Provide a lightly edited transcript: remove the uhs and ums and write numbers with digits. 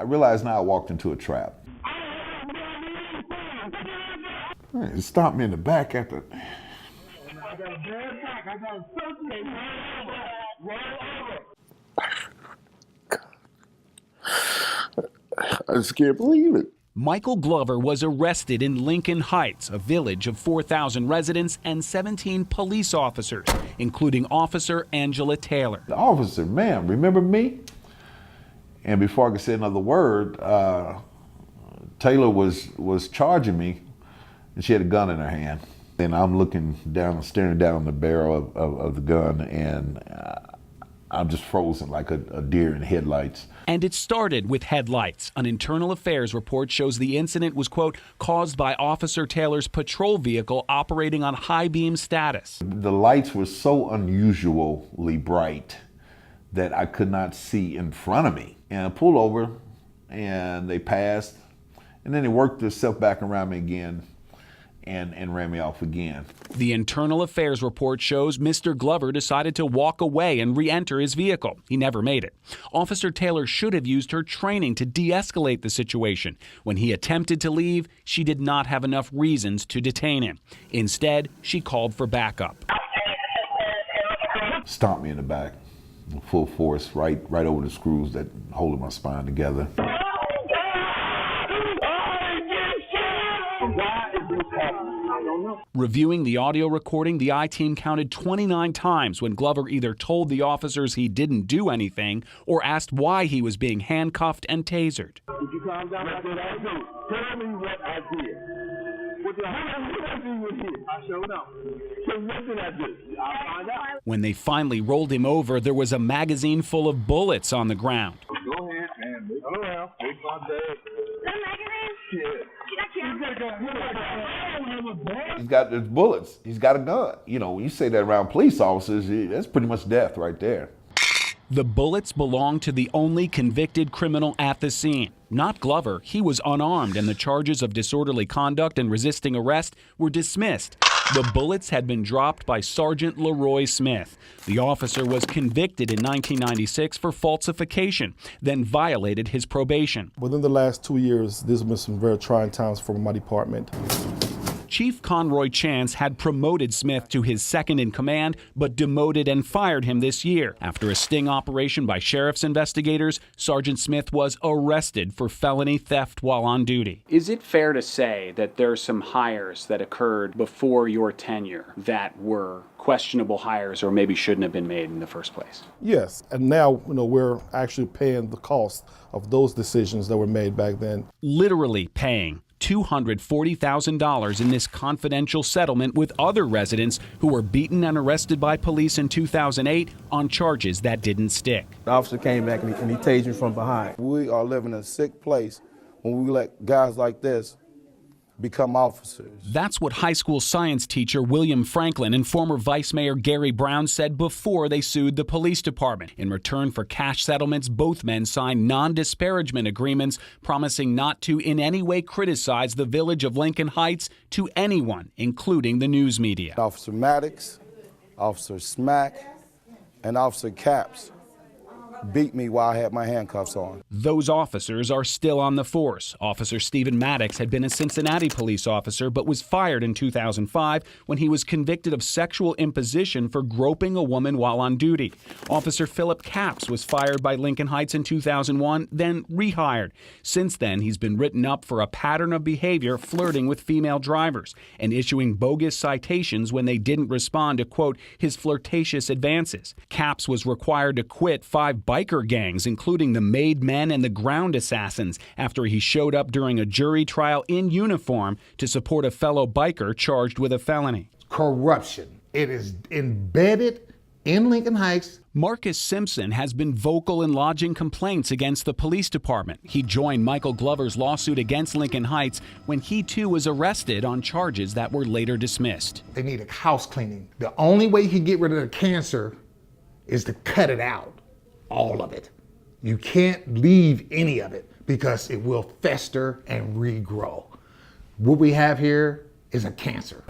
realized now I walked into a trap. He stopped me in the back at the... I just can't believe it. Michael Glover was arrested in Lincoln Heights, a village of 4,000 residents and 17 police officers, including Officer Angela Taylor. The officer, ma'am, remember me? And before I could say another word, Taylor was charging me, and she had a gun in her hand. And I'm looking down, staring down the barrel of the gun, and I'm just frozen like a deer in headlights. And it started with headlights. An internal affairs report shows the incident was, quote, caused by Officer Taylor's patrol vehicle operating on high beam status. The lights were so unusually bright that I could not see in front of me. And I pulled over, and they passed, and then they worked themselves back around me again and ran me off again. The internal affairs report shows Mr. Glover decided to walk away and re-enter his vehicle. He never made it. Officer Taylor should have used her training to de-escalate the situation. When he attempted to leave, she did not have enough reasons to detain him. Instead, she called for backup. Stomped me in the back, full force, right over the screws that holding my spine together. Reviewing the audio recording, the I-Team counted 29 times when Glover either told the officers he didn't do anything or asked why he was being handcuffed and tasered. Did you calm down? What did I do? Tell me what I did. What did I do with you? I showed up. So what did I do? I'll find out. When they finally rolled him over, there was a magazine full of bullets on the ground. Go ahead and move around. Take my bag. The magazine? Yeah. He's got his bullets. He's got a gun. You know, when you say that around police officers, that's pretty much death right there. The bullets belonged to the only convicted criminal at the scene. Not Glover. He was unarmed, and the charges of disorderly conduct and resisting arrest were dismissed. The bullets had been dropped by Sergeant Leroy Smith. The officer was convicted in 1996 for falsification, then violated his probation. Within the last 2 years, there's been some very trying times for my department. Chief Conroy Chance had promoted Smith to his second in command, but demoted and fired him this year. After a sting operation by sheriff's investigators, Sergeant Smith was arrested for felony theft while on duty. Is it fair to say that there are some hires that occurred before your tenure that were questionable hires or maybe shouldn't have been made in the first place? Yes, and now we're actually paying the cost of those decisions that were made back then. Literally paying $240,000 in this confidential settlement with other residents who were beaten and arrested by police in 2008 on charges that didn't stick. The officer came back and he tased me from behind. We are living in a sick place when we let guys like this become officers. That's what high school science teacher William Franklin and former Vice Mayor Gary Brown said before they sued the police department. In return for cash settlements, both men signed non-disparagement agreements promising not to in any way criticize the village of Lincoln Heights to anyone, including the news media. Officer Maddox, Officer Smack, and Officer Caps beat me while I had my handcuffs on. Those officers are still on the force. Officer Stephen Maddox had been a Cincinnati police officer but was fired in 2005 when he was convicted of sexual imposition for groping a woman while on duty. Officer Philip Capps was fired by Lincoln Heights in 2001, then rehired. Since then, he's been written up for a pattern of behavior flirting with female drivers and issuing bogus citations when they didn't respond to, quote, his flirtatious advances. Capps was required to quit 5 biker gangs, including the Made Men and the Ground Assassins, after he showed up during a jury trial in uniform to support a fellow biker charged with a felony. Corruption. It is embedded in Lincoln Heights. Marcus Simpson has been vocal in lodging complaints against the police department. He joined Michael Glover's lawsuit against Lincoln Heights when he too was arrested on charges that were later dismissed. They need a house cleaning. The only way you can get rid of the cancer is to cut it out. All of it. You can't leave any of it because it will fester and regrow. What we have here is a cancer.